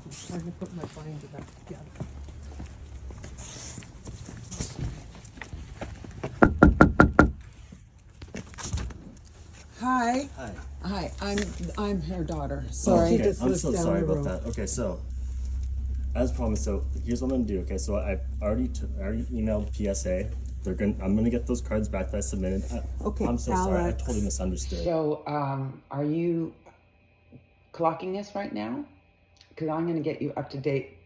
trying to put my binder back together. Hi. Hi. Hi, I'm her daughter. Sorry. Okay. Just I'm lives so down sorry the about road. that. Okay, so as promised, so here's what I'm gonna do. Okay, so I already emailed PSA. I'm gonna get those cards back that I submitted. Okay, I'm so sorry. I Alex. totally misunderstood. So, are you clocking this right now? Because I'm going to get you up to date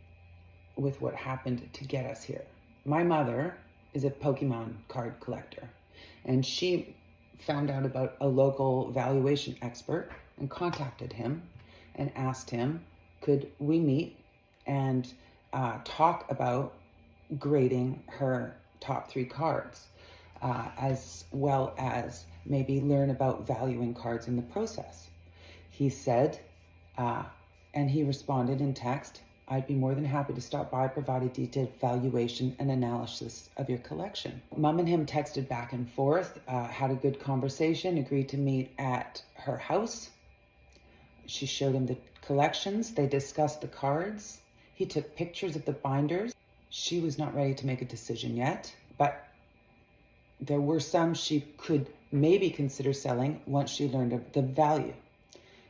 with what happened to get us here. My mother is a Pokemon card collector, and she found out about a local valuation expert and contacted him and asked him, could we meet and talk about grading her top 3 cards, as well as maybe learn about valuing cards in the process. He said, and he responded in text, I'd be more than happy to stop by, provide a detailed valuation and analysis of your collection. Mom and him texted back and forth, had a good conversation, agreed to meet at her house. She showed him the collections. They discussed the cards. He took pictures of the binders. She was not ready to make a decision yet, but there were some she could maybe consider selling once she learned of the value.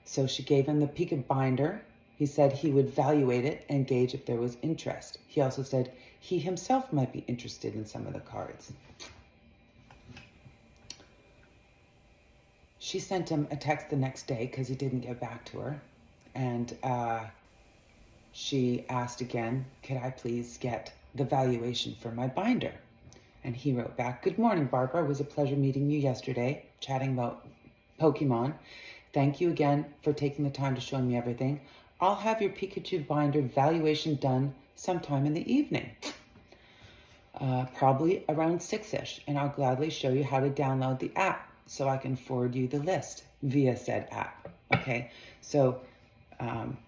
So she gave him the Pika binder. He said he would evaluate it and gauge if there was interest. He also said he himself might be interested in some of the cards. She sent him a text the next day because he didn't get back to her. And she asked again, could I please get the valuation for my binder? And he wrote back, good morning, Barbara. It was a pleasure meeting you yesterday, chatting about Pokemon. Thank you again for taking the time to show me everything. I'll have your Pikachu binder valuation done sometime in the evening, probably around 6-ish, and I'll gladly show you how to download the app so I can forward you the list via said app. Okay, so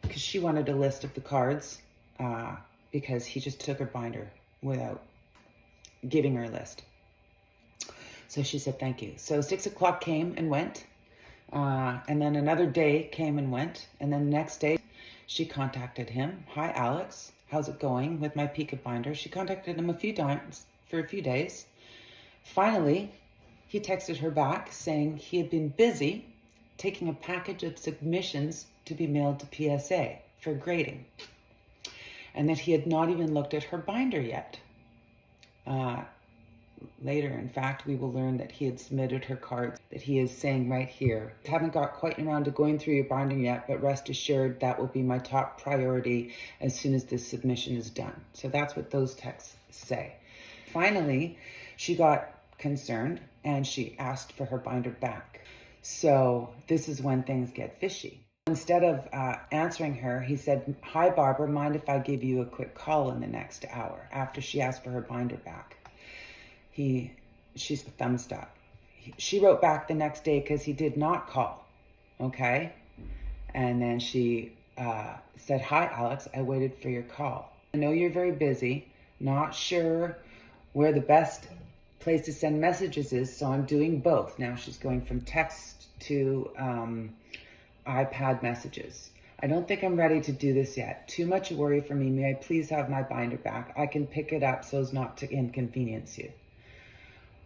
because she wanted a list of the cards because he just took her binder without giving her a list. So she said thank you. So 6 o'clock came and went. And then another day came and went. And then the next day, she contacted him. Hi, Alex. How's it going with my Pika binder? She contacted him a few times for a few days. Finally, he texted her back saying he had been busy taking a package of submissions to be mailed to PSA for grading, and that he had not even looked at her binder yet. Later, in fact, we will learn that he had submitted her cards, that he is saying right here, haven't got quite around to going through your binder yet, but rest assured that will be my top priority as soon as this submission is done. So that's what those texts say. Finally, she got concerned and she asked for her binder back. So this is when things get fishy. Instead of answering her, he said, hi, Barbara, mind if I give you a quick call in the next hour, after she asked for her binder back. She's the thumbs up. She wrote back the next day because he did not call, okay? And then she said, hi, Alex, I waited for your call. I know you're very busy, not sure where the best place to send messages is, so I'm doing both. Now she's going from text to iPad messages. I don't think I'm ready to do this yet. Too much worry for me. May I please have my binder back? I can pick it up so as not to inconvenience you.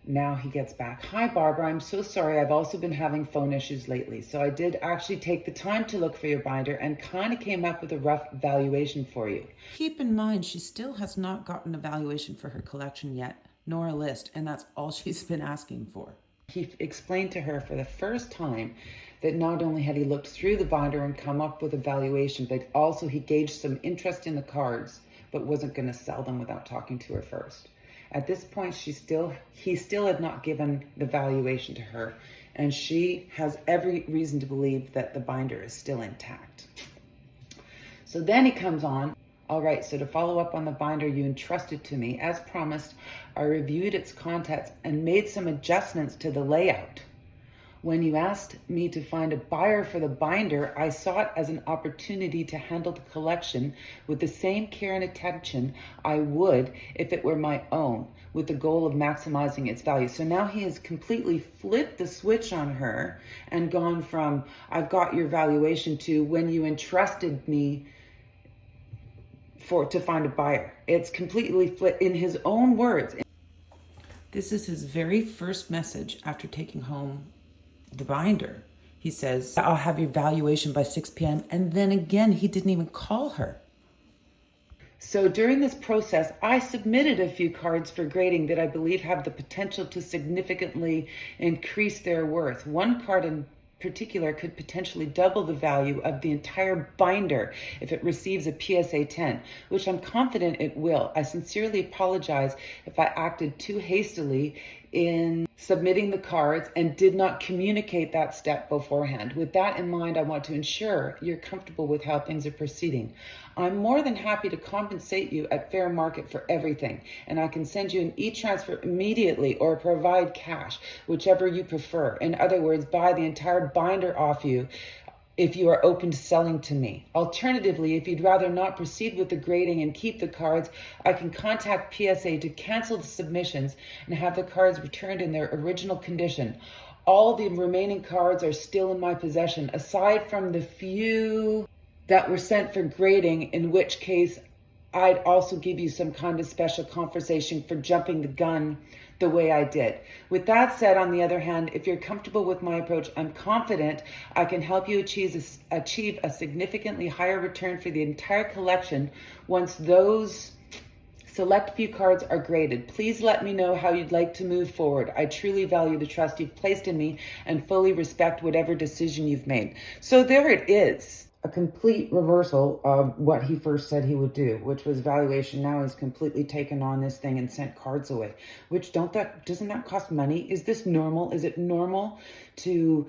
Now he gets back. Hi, Barbara. I'm so sorry. I've also been having phone issues lately. So I did actually take the time to look for your binder and kind of came up with a rough valuation for you. Keep in mind, she still has not gotten a valuation for her collection yet, nor a list, and that's all she's been asking for. He explained to her for the first time that not only had he looked through the binder and come up with a valuation, but also he gauged some interest in the cards, but wasn't going to sell them without talking to her first. At this point, he still had not given the valuation to her, and she has every reason to believe that the binder is still intact. So then he comes on, all right, so to follow up on the binder you entrusted to me, as promised, I reviewed its contents and made some adjustments to the layout. When you asked me to find a buyer for the binder, I saw it as an opportunity to handle the collection with the same care and attention I would if it were my own, with the goal of maximizing its value. So now he has completely flipped the switch on her and gone from, I've got your valuation, to when you entrusted me to find a buyer. It's completely flipped in his own words. This is his very first message after taking home the binder. He says, I'll have your valuation by 6 p.m. And then again, he didn't even call her. So during this process, I submitted a few cards for grading that I believe have the potential to significantly increase their worth. One card in particular could potentially double the value of the entire binder if it receives a PSA 10, which I'm confident it will. I sincerely apologize if I acted too hastily in submitting the cards and did not communicate that step beforehand. With that in mind, I want to ensure you're comfortable with how things are proceeding. I'm more than happy to compensate you at fair market for everything, and I can send you an e-transfer immediately or provide cash, whichever you prefer. In other words, buy the entire binder off you if you are open to selling to me. Alternatively, if you'd rather not proceed with the grading and keep the cards, I can contact PSA to cancel the submissions and have the cards returned in their original condition. All the remaining cards are still in my possession, aside from the few that were sent for grading, in which case I'd also give you some kind of special compensation for jumping the gun the way I did. With that said, on the other hand, if you're comfortable with my approach, I'm confident I can help you achieve a significantly higher return for the entire collection once those select few cards are graded. Please let me know how you'd like to move forward. I truly value the trust you've placed in me and fully respect whatever decision you've made. So there it is. A complete reversal of what he first said he would do, which was valuation. Now he's completely taken on this thing and sent cards away, which doesn't that cost money? Is this normal? Is it normal to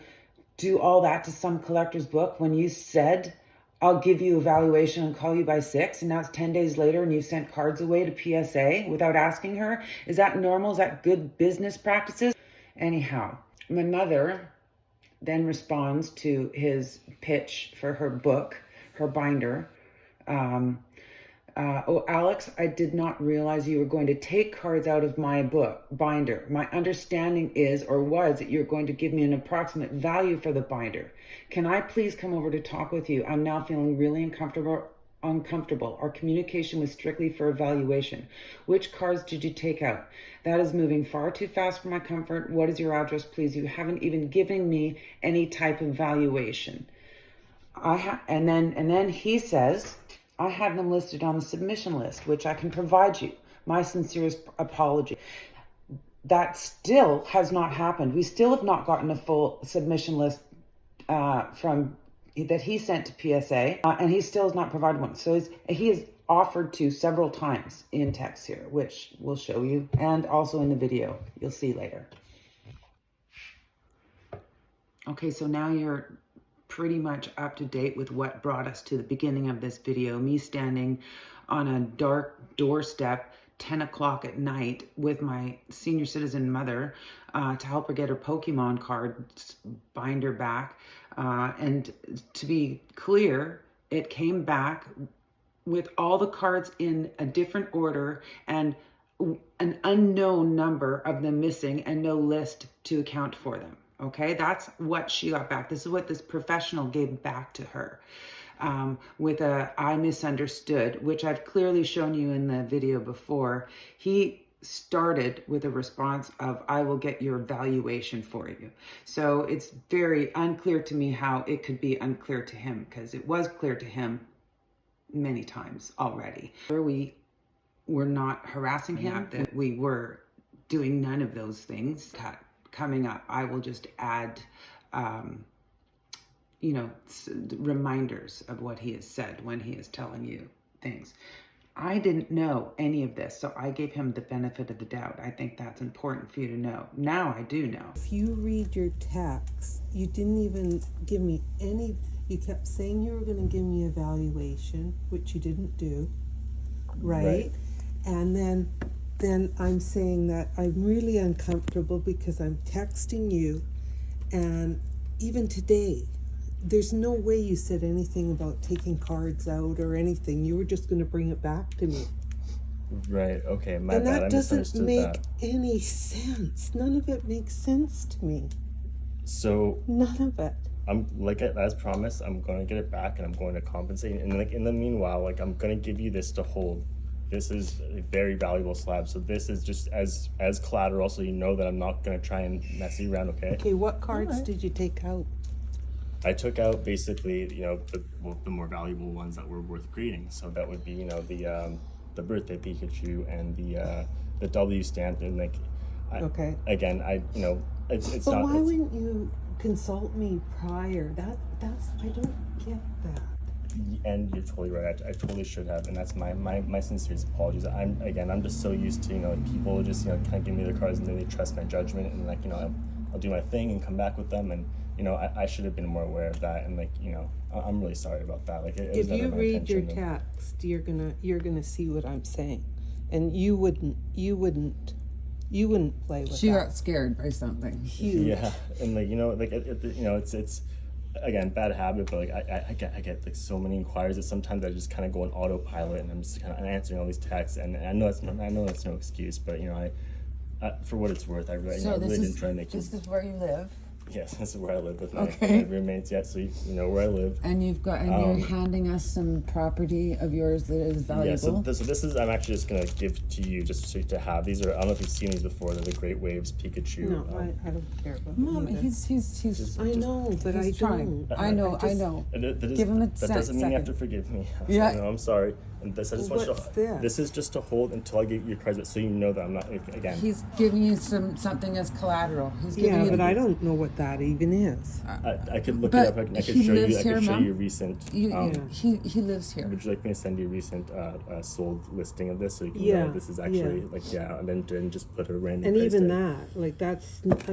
do all that to some collector's book when you said, I'll give you a valuation and call you by 6, and now it's 10 days later and you've sent cards away to PSA without asking her? Is that normal? Is that good business practices? Anyhow, my mother then responds to his pitch for her book, her binder. Oh, Alex, I did not realize you were going to take cards out of my book binder. My understanding is, or was, that you're going to give me an approximate value for the binder. Can I please come over to talk with you? I'm now feeling really uncomfortable. Our communication was strictly for evaluation. Which cards did you take out? That is moving far too fast for my comfort. What is your address, please? You haven't even given me any type of valuation. And then he says, I have them listed on the submission list, which I can provide you. My sincerest apology. That still has not happened. We still have not gotten a full submission list that he sent to PSA, and he still has not provided one. So he has offered to several times in text here, which we'll show you, and also in the video. You'll see later. Okay, so now you're pretty much up to date with what brought us to the beginning of this video, me standing on a dark doorstep 10 o'clock at night with my senior citizen mother to help her get her Pokemon card binder back. And to be clear, it came back with all the cards in a different order and an unknown number of them missing and no list to account for them. Okay, that's what she got back. This is what this professional gave back to her. With a I misunderstood, which I've clearly shown you in the video before. He started with a response of, I will get your valuation for you. So it's very unclear to me how it could be unclear to him, because it was clear to him many times already. We were not harassing him, that we were doing none of those things. Coming up, I will just add reminders of what he has said when he is telling you things. I didn't know any of this, so I gave him the benefit of the doubt. I think that's important for you to know. Now I do know. If you read your text, you didn't even give me any, you kept saying you were going to give me a valuation, which you didn't do, right? And then I'm saying that I'm really uncomfortable because I'm texting you, and even today, there's no way you said anything about taking cards out or anything. You were just going to bring it back to me. Right, okay, my and bad, that I doesn't misunderstood make that. any sense. None of it makes sense to me. So, None of it. I'm like as promised, I'm gonna get it back and I'm going to compensate. And like in the meanwhile, like I'm gonna give you this to hold. This is a very valuable slab. So this is just as collateral, so you know that I'm not gonna try and mess you around. Okay. Okay, what cards Alright. did you take out? I took out basically, you know, the more valuable ones that were worth grading. So that would be, you know, the birthday Pikachu and the W stamp, and like, Okay. again, you know, it's But not. why It's, wouldn't you consult me prior? That's I don't get that. and you're totally right. I totally should have, and that's my sincerest apologies. I'm just so used to, you know, like people just, you know, kind of give me their cards and then they trust my judgment, and like, you know, I'll do my thing and come back with them, and you know, I should have been more aware of that, and like, you know, I'm really sorry about that. Like, it was If never you my read your intention. text, you're gonna see what I'm saying, and you wouldn't play with She that. got scared by something. Huge. Yeah, and like, you know, like you know, it's again, bad habit, but like I get like so many inquiries that sometimes I just kind of go on autopilot, and I'm just kind of answering all these texts, and I know that's no excuse, but you know, I for what it's worth, I really didn't try to make you. this is where you live, Yes, this is where I live with my, Okay. my roommates. Yeah, so you know where I live. and you're handing us some property of yours that is valuable. Yeah, so this is, I'm actually just gonna give to you just so to have. These are, I don't know if you've seen these before. They're the Great Waves Pikachu. No, I don't care about Mom, it either. he's I know, but I he's trying. don't. I know. Give him a that doesn't mean you have second. to forgive me. Yeah. No, I'm sorry. And this, I just want you What's to. this? This is just to hold until I get your cards, but so you know that I'm not again. He's giving you something as collateral. He's giving Yeah, you. but I don't know what that even is. I could look But it up. I could he show you. lives I here, could show Mom? you recent. He lives here. Would you like me to send you a recent sold listing of this so you can Yeah, know this is actually yeah. like, yeah, and then just put a random And price even tag. that, like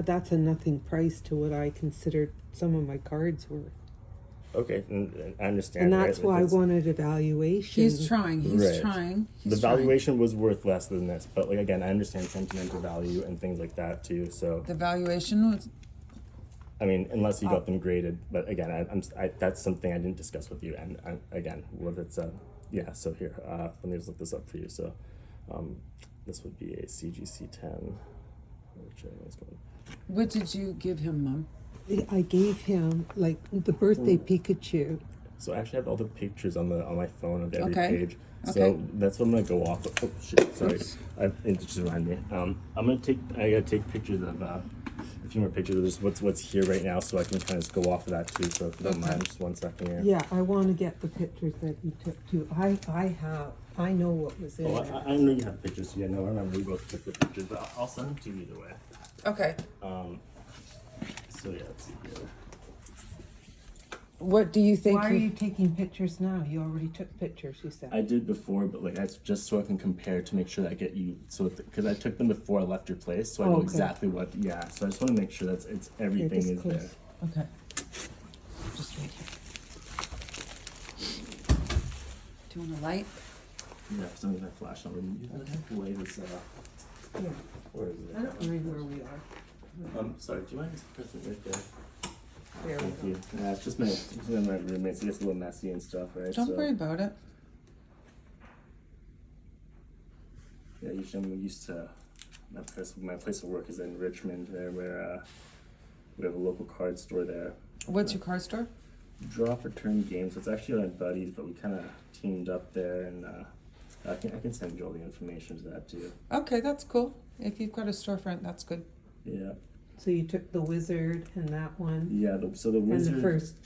that's a nothing price to what I considered some of my cards worth. Okay, and I understand. And right? that's why I It's- wanted evaluation. He's trying. He's Right. trying. The He's trying. valuation was worth less than this, but like again, I understand sentimental value and things like that too. So The valuation was. I mean, unless you got them graded, but again, that's something I didn't discuss with you. And again, what it's yeah. So here, let me just look this up for you. So, this would be a CGC 10. Which is going. What did you give him, Mom? I gave him like the birthday Pikachu. So I actually have all the pictures on my phone of every Okay. page. Okay. So that's what I'm gonna go off of. Oh shit! Sorry, it just reminded me. I gotta take pictures of a few more pictures of just what's here right now, so I can kind of just go off of that too. So if you don't mind, just 1 second here. Yeah, I want to get the pictures that you took too. I know what was in Oh, there. I know you have pictures. So yeah, no, I remember we both took the pictures, but I'll send them to you either way. Okay. So yeah, let's see here. What do you think? Why are you taking pictures now? You already took pictures, you said. I did before, but like that's just so I can compare to make sure that I get you. So because I took them before I left your place, so I know Okay. exactly what. Yeah, so I just want to make sure that it's everything just is close. there. Okay. Just right here. Do you want a light? Yeah, for some reason I flashed on them. I think the light is. Yeah. Where is it? I don't mind where we are. Sorry. Do you mind just pressing it right there? There we Thank go. you. Yeah, it's just my roommates. It gets a little messy and stuff, right? Don't so, worry about it. Yeah, usually I'm used to my place of work is in Richmond, there where we have a local card store there. What's your card store? Draw for turn games. So it's actually on Buddies, but we kind of teamed up there, and I can send you all the information to that too. Okay, that's cool. If you've got a storefront, that's good. Yeah, So you took the Wizard and that one, yeah. So the and wizard, the first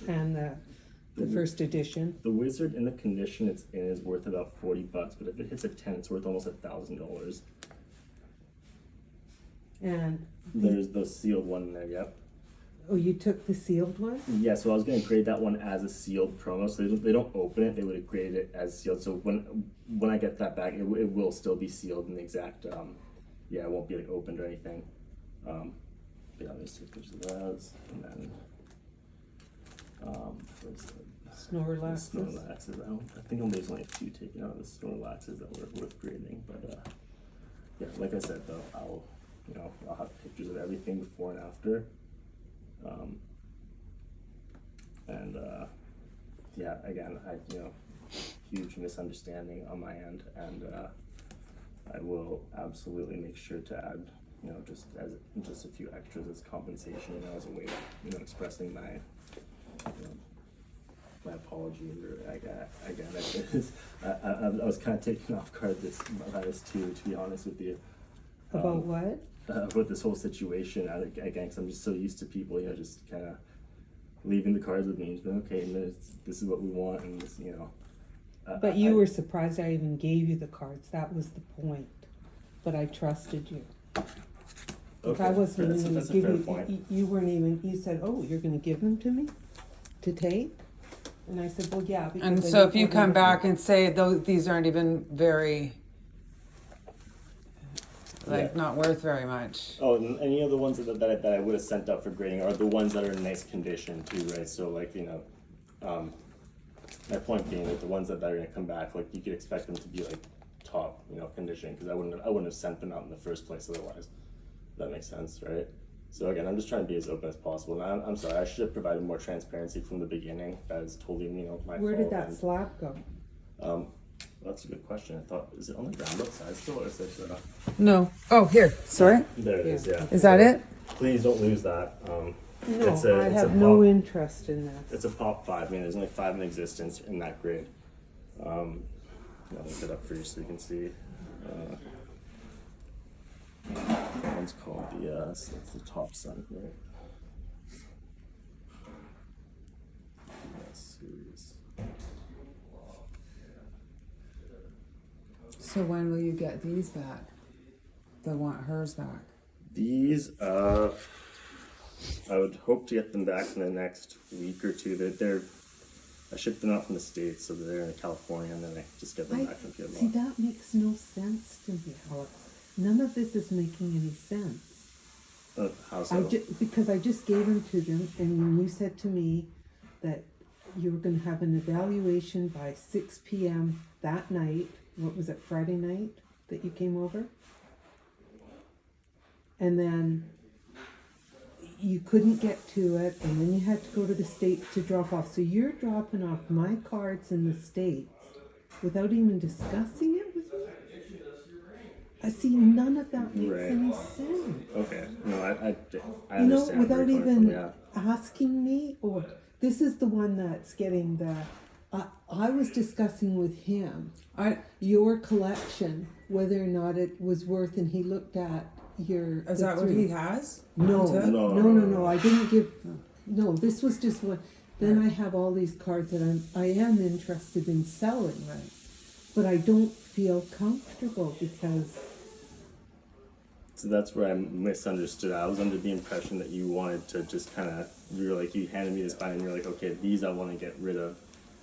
edition. the wizard in the condition it's in is worth about $40, but if it hits a 10, it's worth almost $1,000. And There's the sealed one in there. Yep. oh, you took the sealed one? Yeah, so I was gonna grade that one as a sealed promo, so they don't open it. They would have graded it as sealed. So when I get that back, it will still be sealed in the exact. Yeah, it won't be like opened or anything. Yeah, let's take pictures of those, and then where's the Snorlaxes. Snorlaxes? I think there's only 2 taken out of the Snorlaxes that were worth grading, but yeah, like I said though, I'll have pictures of everything before and after. And yeah, again, huge misunderstanding on my end, and I will absolutely make sure to add, just a few extras as compensation, as a way of, expressing My apologies. I was kind of taken off guard by this too, to be honest with you. About what? About this whole situation. Again, because I'm just so used to people, just kind of leaving the cards with me. Just been, okay, and this is what we want, and this, But you were surprised I even gave you the cards. That was the point. But I trusted you. If I wasn't even going to give you, you weren't even, you said, oh, you're going to give them to me to take? And I said, well, yeah. Because And so if you come back and say these aren't even very, not worth very much. Oh, and any of the ones that I would have sent up for grading are the ones that are in nice condition too, right? So my point being that the ones that are going to come back, you could expect them to be top, condition, because I wouldn't have sent them out in the first place otherwise. That makes sense, right? So again, I'm just trying to be as open as possible. And I'm sorry, I should have provided more transparency from the beginning. That is totally, my fault. Where did that slab go? That's a good question. I thought, is it on the ground outside still, or is it? No. Oh, here. Sorry. There it is. Yeah. Is that it? Please don't lose that. No, I have no interest in that. It's a pop 5. There's only 5 in existence in that grade. I'll look it up for you so you can see. That one's called that's the top sun, right? Series. So when will you get these back? They want hers back. These, I would hope to get them back in the next week or two. I shipped them out from the States, so they're in California, and then I just get them back from Vietnam. See, that makes no sense to me, Alex. None of this is making any sense. How so? Because I just gave them to them, and when you said to me that you were going to have an evaluation by 6 p.m. that night, what was it, Friday night that you came over? And then you couldn't get to it, and then you had to go to the States to drop off. So you're dropping off my cards in the States without even discussing it with me? I see none of that makes any sense. Okay. No, I understand. Without even asking me, or this is the one that's getting the. I was discussing with him your collection, whether or not it was worth, and he looked at your. Is that what he has? No. I didn't give. No, this was just what. Then I have all these cards that I am interested in selling, right? But I don't feel comfortable because. So that's where I misunderstood. I was under the impression that you wanted to just you handed me this binder and you're like, okay, these I want to get rid of.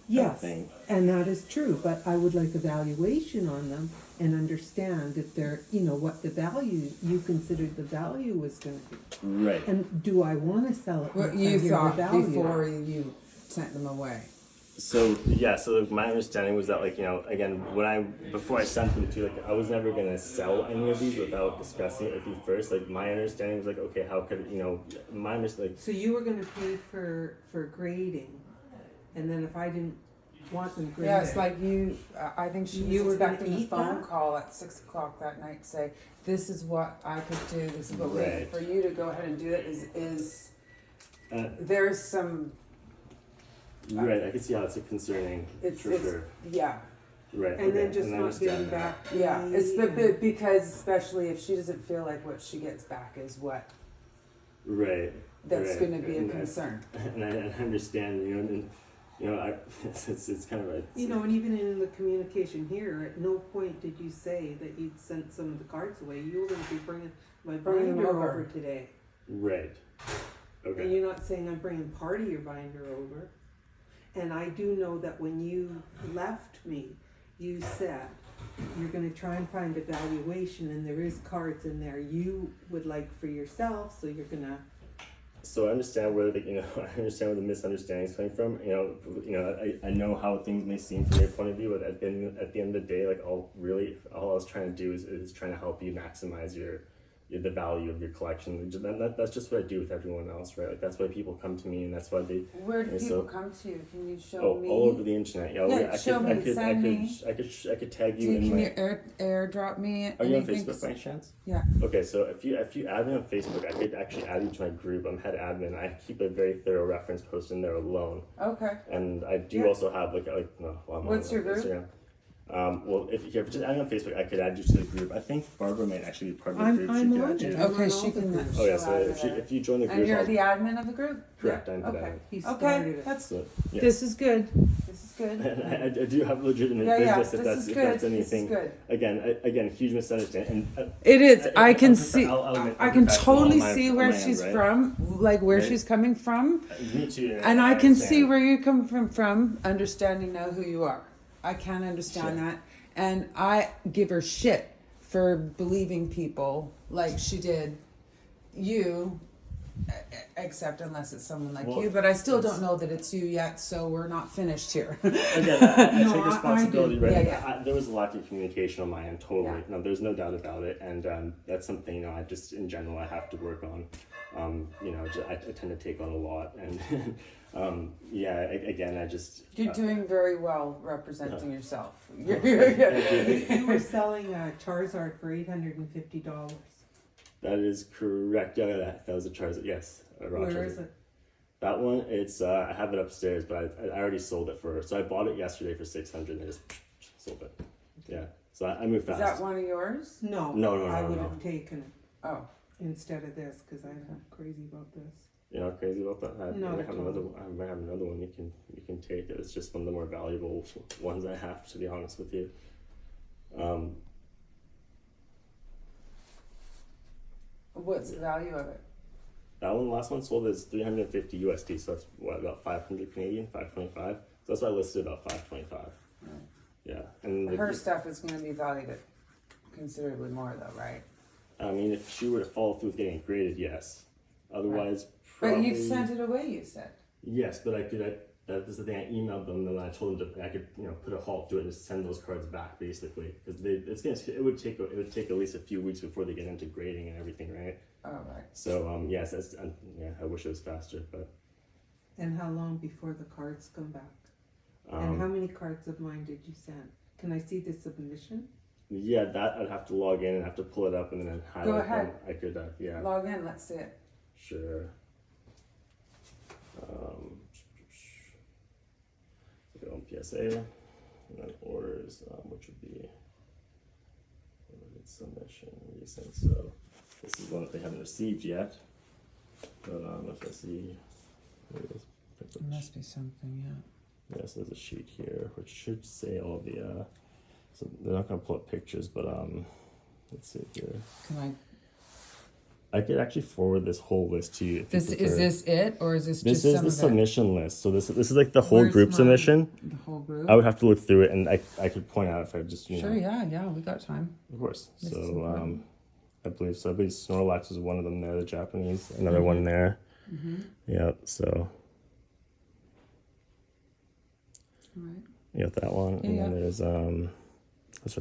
Yes, and that is true, but I would like a valuation on them and understand if they're, what the value, you considered the value was going to be. Right. And do I want to sell it? What you thought before you sent them away. So my understanding was that again before I sent them to you, I was never gonna sell any of these without discussing it with you first. My understanding was okay, how could my understanding. So you were gonna pay for grading, and then if I didn't want them graded. Yeah, it's like you. I think you were expecting a phone call at 6 o'clock that night to say, "This is what I could do. This is what we." For you to go ahead and do it is there's some. Right, I can see how it's concerning. It's sure. Yeah. Right. And then just not getting back. Yeah, it's because especially if she doesn't feel like what she gets back is what. Right. That's going to be a concern. And I understand, it's kind of right. And even in the communication here, at no point did you say that you'd sent some of the cards away. You were going to be bringing my binder over today. Right. Okay. And you're not saying I'm bringing part of your binder over. And I do know that when you left me, you said you're going to try and find a valuation, and there is cards in there you would like for yourself, so you're going to. So I understand where I understand where the misunderstanding is coming from. I know how things may seem from your point of view, but at the end of the day, all I was trying to do is trying to help you maximize the value of your collection. That's just what I do with everyone else, right? Like that's why people come to me, and that's why they. Where do people come to you? Can you show me? All over the internet. Yeah, show me. Send me. I could tag you in Can my. you airdrop me? Are you on Facebook by any chance? Yeah. Okay, so if you add me on Facebook, I could actually add you to my group. I'm head admin. I keep a very thorough reference post in there alone. Okay. And I do also have What's your group? Instagram. Well, if you're just adding on Facebook, I could add you to the group. I think Barbara might actually be part of the group. I'm she could on add you. it. Okay, I'm she on can. the group. Oh yeah, so if you join the group, And you're the admin of the group? correct. I'm the Okay. admin. He started Okay, it. that's So, yeah. This is good. This is good. And I do have legitimate Yeah, business this if that's is if good. that's This anything. is good. Again, huge misunderstanding. And It is. I can see. I'll I can professional totally on see on where my end, she's right? from, like where Right. she's coming from, Me too. and I can see understand. where you come from. Understanding now who you are, I can understand Sure. that, and I give her shit for believing people like she did you. Except unless it's someone like Well, you, but I still that's- don't know that it's you yet, so we're not finished here. Again, I No, take I responsibility, do. right? Yeah. There was a lack of communication on my end, totally. Yeah. No, there's no doubt about it, and that's something I just in general I have to work on. I tend to take on a lot, and again, I just You're doing very well representing yourself. You were selling Charizard for $850. that is correct. Yeah, that was a Charizard. Yes, Where is it? That one, it's I have it upstairs, but I already sold it so I bought it yesterday for $600 and I just sold it. Yeah, so I moved Is fast. that one of yours? No. No, I would no. have taken it Oh. instead of this because I'm crazy about this. You're not crazy about that? I Not might at have all. I might have another one you can take. It's just one of the more valuable ones I have, to be honest with you. What's the value of it? That one, last one sold is 350 USD, so that's what, about 500 Canadian, 525. So that's why I listed about 525. Right. Yeah, and Her stuff is going to be valued at considerably more, though, right? I mean, if she were to follow through with getting it graded, yes. Otherwise, But probably. you've sent it away, you said. Yes, but that was the thing. I emailed them, and then I told them I could, put a halt to it and just send those cards back, basically, because it would take at least a few weeks before they get into grading and everything, right? Oh, right. So yes, I wish it was faster, but. And how long before the cards come back? And how many cards of mine did you send? Can I see the submission? Yeah, that I'd have to log in and have to pull it up and then highlight Go ahead. them. I could, yeah. Log in, let's see it. Sure. Go on PSA, and then orders, which would be submission recent. So this is one that they haven't received yet. But if I see, There must be something, yeah. yes, there's a sheet here which should say all the. So they're not gonna pull up pictures, but let's see here. Can I could actually forward this whole list to you. If you is prefer. this it, or is this This just is some the of it? submission list. So this is like the whole Where's group mine? submission. The whole group? I would have to look through it, and I could point out if I just Sure, yeah, we got time. of course. This is So important. I believe Snorlax is one of them there, the Japanese. Another one there. Mm-hmm. Yeah. So Right. you got that one, and Yeah. then there's So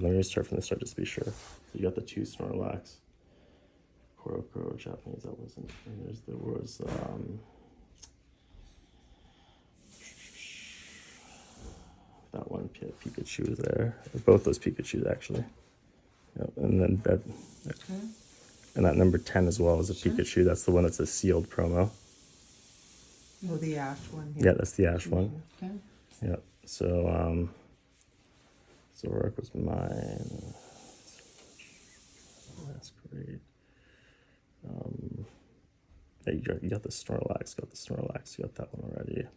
let me just start from the start just to be sure. So you got the two Snorlax. Kuroko, Japanese, that wasn't. And there was that one Pikachu was there. Both those Pikachus actually. Yep. And then that Okay. and that number 10 as well is a Sure. Pikachu. That's the one that's a sealed promo. Oh, the ash one. Yeah, that's the Ash one. Okay. Yep. So Zoroark was mine. That's great. Yeah, you got the Snorlax, you got that one already. It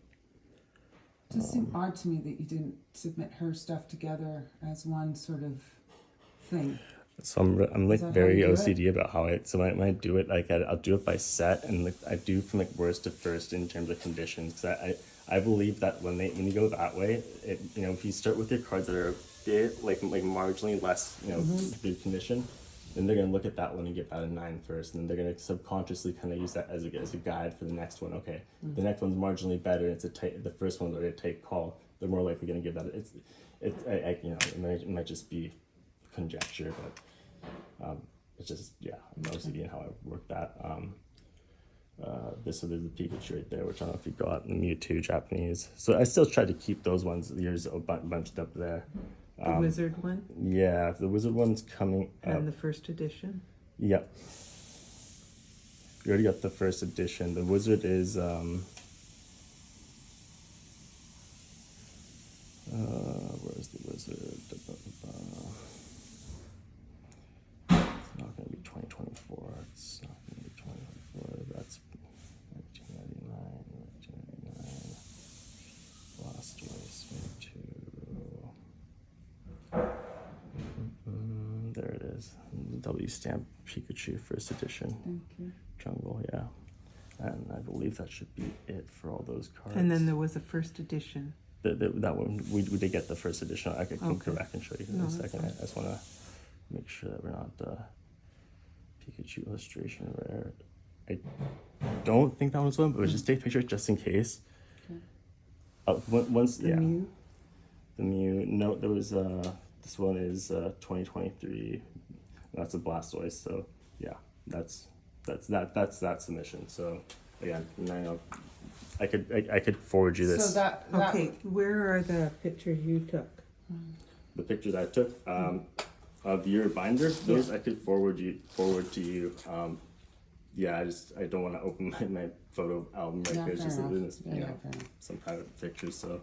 does seem odd to me that you didn't submit her stuff together as one sort of thing. So I'm like Is that how very you do it? OCD about how when I do it, like I'll do it by set, and like I do from like worst to first in terms of conditions. Because I believe that when you go that way, if you start with your cards that are a bit like marginally less good condition, then they're gonna look at that one and get that a 9 first, and then they're gonna subconsciously kind of use that as a guide for the next one. Okay, the next one's marginally better. It's the first one's already a tight call. They're more likely gonna give that. It might just be conjecture, but it's just, yeah, I'm OCD in how I work that. So there's the Pikachu right there, which I don't know if you got, and the Mewtwo Japanese. So I still try to keep those ones, there's a bunched up there. The wizard one Yeah, the wizard one's coming up. and the first edition. Yep. We already got the first edition. The wizard is where's the wizard? It's not going to be 2024. It's not going to be 2024. That's 1999. Blastoise, Mewtwo. There it is. W stamp Pikachu first edition. Thank you. Jungle, yeah. And I believe that should be it for all those cards. And then there was a first edition. That one, we did get the first edition. I can go back and show you in a second. fine. I just want to make sure that we're not Pikachu illustration rare. I don't think that one's one, but we'll just take a picture just in case. Okay. Once, The yeah. Mew. The Mew. No, there was this one is 2023. That's a Blastoise. So yeah, that's that submission. So again, I know I could forward you this. So that Okay, where are the pictures you took? The pictures I took of your binder, those I could forward to you. Yeah, I don't want to open my photo album right Yeah, there. It's fair just enough. this, Yeah, you yeah, know, fair enough. some private pictures. So,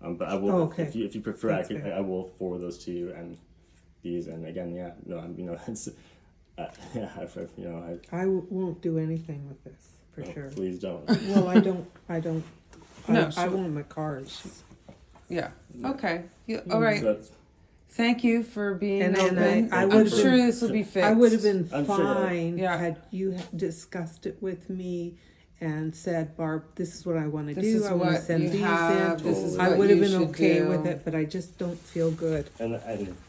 but I will okay. if you prefer, That's fair. I will forward those to you and these. And again, yeah, no, it's yeah, I won't do anything with this for oh, sure. please don't. Well, I don't. No, I want my cards. yeah. Okay. All right. So that's- Thank you for being And then open. I I'm would've sure been- this will be fixed. I would have been I'm sure. fine Yeah. had you discussed it with me and said, Barb, this is what I want to This do. is I want to what send you these have. in. This is I what would have you been should okay do. with it, but I just don't feel good. And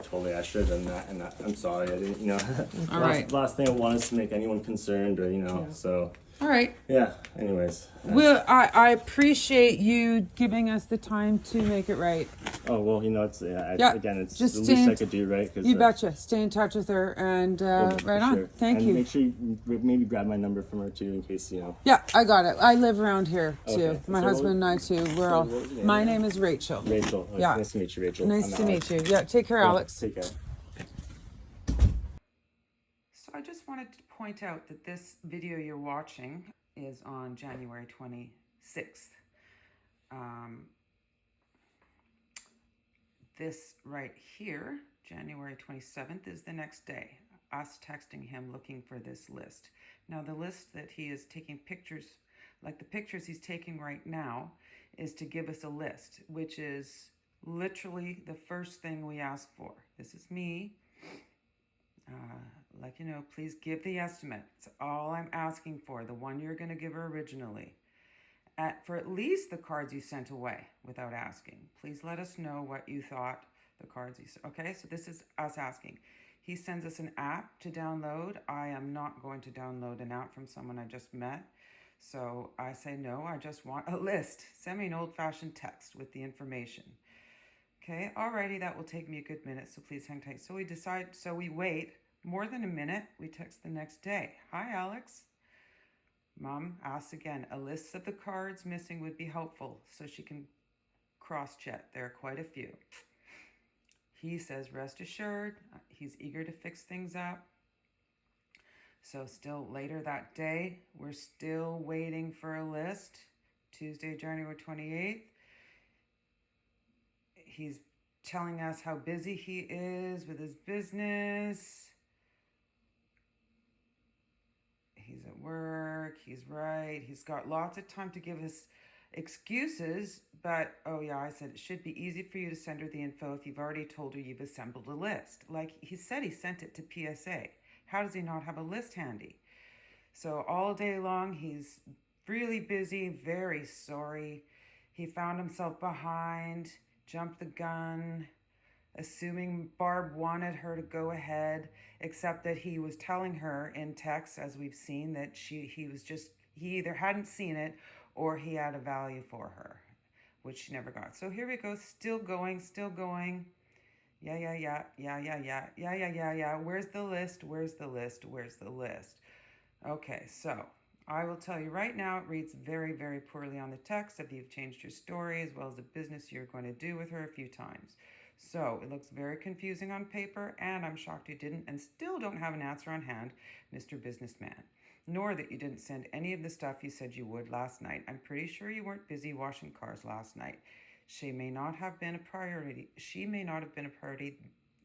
totally, I should have done that. And I'm sorry, I didn't. All right. Last thing I want is to make anyone concerned, or Yeah. So All right. yeah. Anyways. Well, I appreciate you giving us the time to make it right. Oh well, it's Yeah, again, it's just the stay least in I could do, right? 'Cause, You betcha. Stay in touch with her and right on. Sure. Thank and you. Make sure you maybe grab my number from her too, in case Yeah, I got it. I live around here too. Okay. My So husband and I too. We're all. what was your name My again? name is Rachel. Rachel. Yeah. Nice to meet you, Rachel. Nice I'm to Alex. meet you. Yeah, take care, Yeah, Alex. Take care. So I just wanted to point out that this video you're watching is on January 26th. This right here, January 27th, is the next day. Us texting him looking for this list. Now the list that he is taking pictures, like the pictures he's taking right now, is to give us a list, which is literally the first thing we ask for. This is me. Please give the estimate. It's all I'm asking for, the one you're going to give her originally. For at least the cards you sent away without asking. Please let us know what you thought the cards you sent. Okay, so this is us asking. He sends us an app to download. I am not going to download an app from someone I just met. So I say, no, I just want a list. Send me an old-fashioned text with the information. Okay, alrighty, that will take me a good minute, so please hang tight. So we wait more than a minute. We text the next day. Hi, Alex. Mom asks again, a list of the cards missing would be helpful so she can cross-check. There are quite a few. He says, rest assured, he's eager to fix things up. So still later that day, we're still waiting for a list. Tuesday, January 28th. He's telling us how busy he is with his business. He's at work, he's right, he's got lots of time to give us excuses, but, oh yeah, I said it should be easy for you to send her the info if you've already told her you've assembled a list. Like he said he sent it to PSA. How does he not have a list handy? So all day long, he's really busy, very sorry. He found himself behind, jumped the gun, assuming Barb wanted her to go ahead, except that he was telling her in text, as we've seen, that he either hadn't seen it or he had a value for her, which she never got. So here we go, still going. Yeah. Where's the list? Where's the list? Where's the list? Okay, so I will tell you right now, it reads very, very poorly on the text if you've changed your story as well as the business you're going to do with her a few times. So it looks very confusing on paper, and I'm shocked you didn't and still don't have an answer on hand, Mr. Businessman. Nor that you didn't send any of the stuff you said you would last night. I'm pretty sure you weren't busy washing cars last night. She may not have been a priority. She may not have been a priority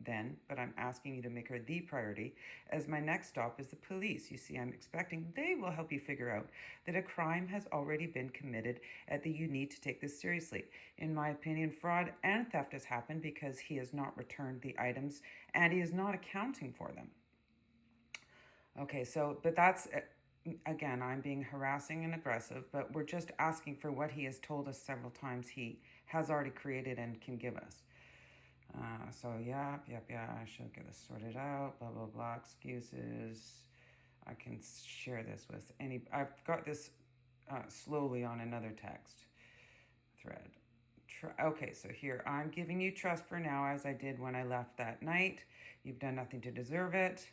then, but I'm asking you to make her the priority, as my next stop is the police. You see, I'm expecting they will help you figure out that a crime has already been committed and that you need to take this seriously. In my opinion, fraud and theft has happened because he has not returned the items and he is not accounting for them. Okay, so, but that's, again, I'm being harassing and aggressive, but we're just asking for what he has told us several times he has already created and can give us. So I should get this sorted out, blah, blah, blah, excuses. I can share this with I've got this slowly on another text thread. Okay, so here, I'm giving you trust for now as I did when I left that night. You've done nothing to deserve it.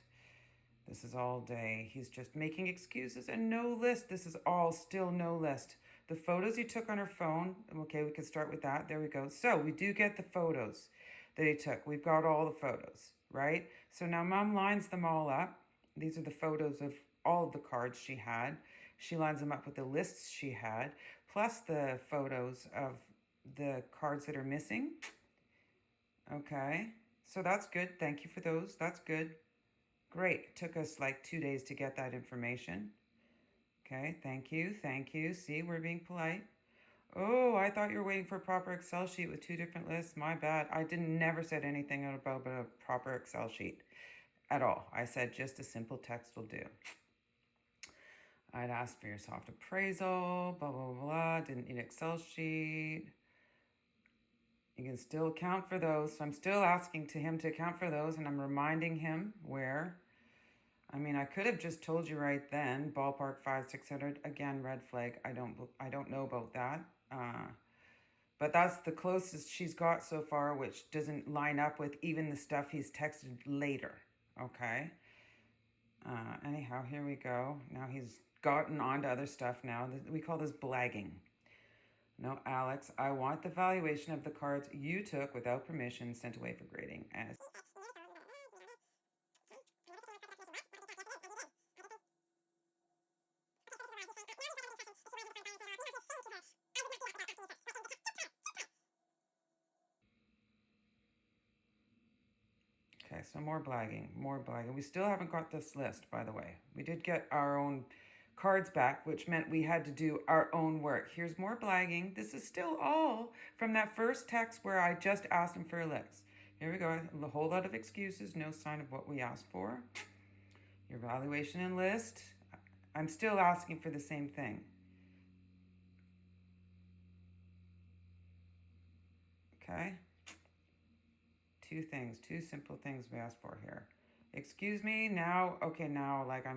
This is all day. He's just making excuses and no list. This is all still no list. The photos he took on her phone. Okay, we could start with that. There we go. So we do get the photos that he took. We've got all the photos, right? So now Mom lines them all up. These are the photos of all of the cards she had. She lines them up with the lists she had, plus the photos of the cards that are missing. Okay, so that's good. Thank you for those. That's good. Great. It took us like 2 days to get that information. Okay, thank you. See, we're being polite. Oh, I thought you were waiting for a proper Excel sheet with 2 different lists. My bad. I never said anything about a proper Excel sheet at all. I said just a simple text will do. I'd asked for your soft appraisal, blah, blah, blah. Didn't need Excel sheet. You can still account for those. So I'm still asking him to account for those, and I'm reminding him where. I mean, I could have just told you right then, ballpark 500-600. Again, red flag. I don't know about that. But that's the closest she's got so far, which doesn't line up with even the stuff he's texted later. Okay. Anyhow, here we go. Now he's gotten on to other stuff now. We call this blagging. No, Alex, I want the valuation of the cards you took without permission sent away for grading. Okay, so more blagging. We still haven't got this list, by the way. We did get our own cards back, which meant we had to do our own work. Here's more blagging. This is still all from that first text where I just asked him for a list. Here we go. A whole lot of excuses, no sign of what we asked for. Your valuation and list. I'm still asking for the same thing. Okay. 2 things, 2 simple things we asked for here. Excuse me, now, okay, now, like I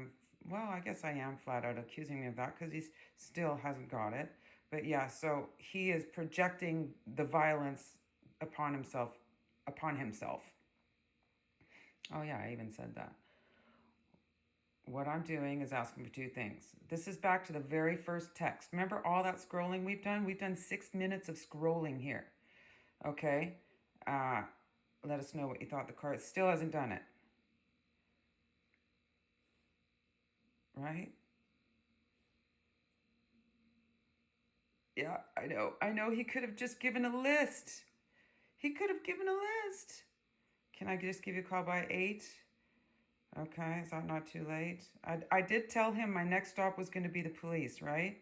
guess I am flat out accusing me of that because he still hasn't got it. But yeah, so he is projecting the violence upon himself. Oh yeah, I even said that. What I'm doing is asking for 2 things. This is back to the very first text. Remember all that scrolling we've done? We've done 6 minutes of scrolling here. Okay? Let us know what you thought the card. Still hasn't done it. Right? Yeah, I know. He could have just given a list. Can I just give you a call by 8? Okay, is that not too late? I did tell him my next stop was going to be the police, right?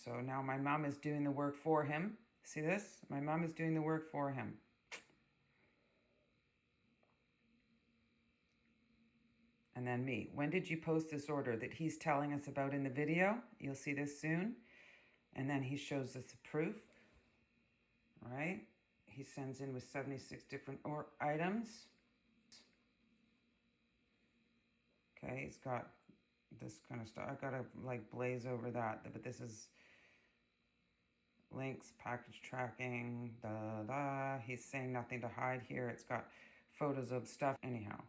So now my mom is doing the work for him. See this? My mom is doing the work for him. And then me. When did you post this order that he's telling us about in the video? You'll see this soon. And then he shows us the proof. All right? He sends in with 76 different items. Okay, he's got this kind of stuff. I gotta like blaze over that, but this is links, package tracking, da da. He's saying nothing to hide here. It's got photos of stuff. Anyhow.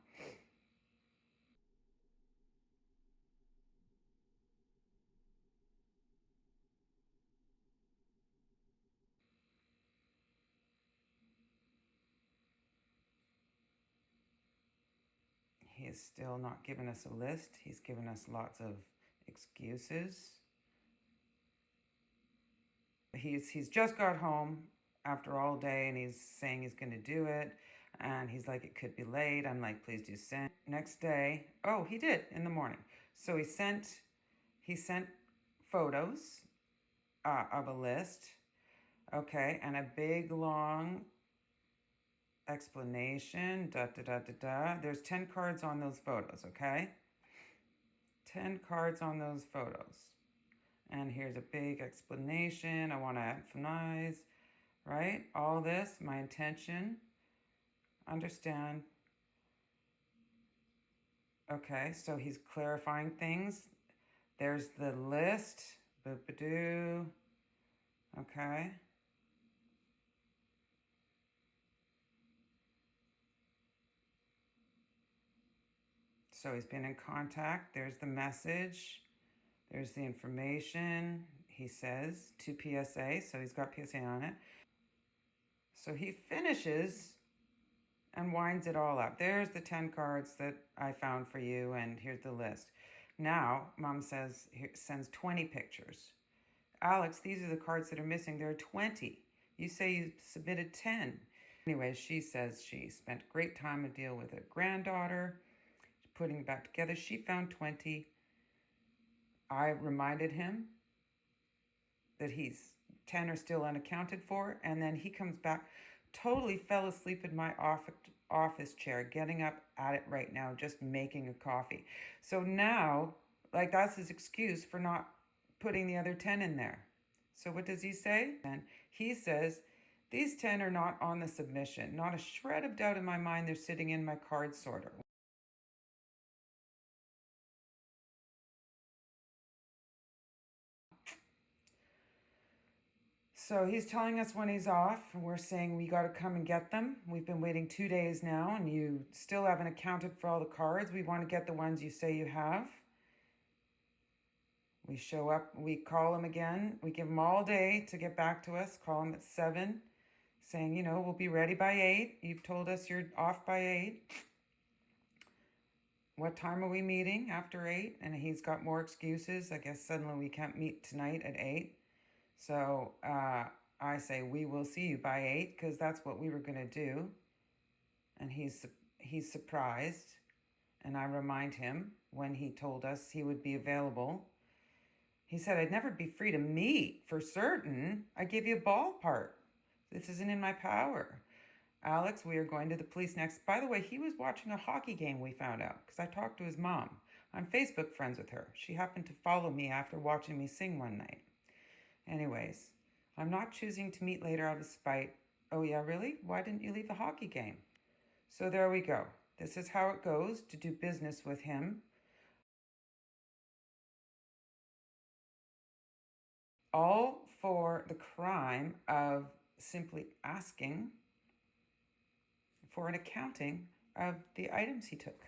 He is still not giving us a list. He's given us lots of excuses. He's just got home after all day and he's saying he's going to do it. And he's like, it could be late. I'm like, please do send. Next day, oh, he did in the morning. So he sent photos of a list. Okay, and a big long explanation, da da da da da. There's 10 cards on those photos, okay? 10 cards on those photos. And here's a big explanation. I want to emphasize, right? All this, my intention, understand. Okay, so he's clarifying things. There's the list. Boop-a-doo. Okay. So he's been in contact. There's the message. There's the information. He says to PSA. So he's got PSA on it. So he finishes and winds it all up. There's the 10 cards that I found for you, and here's the list. Now, Mom says, sends 20 pictures. Alex, these are the cards that are missing. There are 20. You say you submitted 10. Anyway, she says she spent great time to deal with a granddaughter, putting it back together. She found 20. I reminded him that 10 are still unaccounted for, and then he comes back, totally fell asleep in my office chair, getting up at it right now, just making a coffee. So now, like, that's his excuse for not putting the other 10 in there. So what does he say? And he says, these 10 are not on the submission. Not a shred of doubt in my mind they're sitting in my card sorter. So he's telling us when he's off. We're saying we got to come and get them. We've been waiting 2 days now, and you still haven't accounted for all the cards. We want to get the ones you say you have. We show up. We call him again. We give him all day to get back to us. Call him at 7, saying, you know, we'll be ready by 8. You've told us you're off by 8. What time are we meeting after 8? And he's got more excuses. I guess suddenly we can't meet tonight at 8. So I say, we will see you by 8, because that's what we were going to do. And he's surprised. And I remind him when he told us he would be available. He said, I'd never be free to meet for certain. I give you a ballpark. This isn't in my power. Alex, we are going to the police next. By the way, he was watching a hockey game, we found out, because I talked to his mom. I'm Facebook friends with her. She happened to follow me after watching me sing one night. Anyways, I'm not choosing to meet later out of spite. Oh yeah, really? Why didn't you leave the hockey game? So there we go. This is how it goes to do business with him. All for the crime of simply asking for an accounting of the items he took.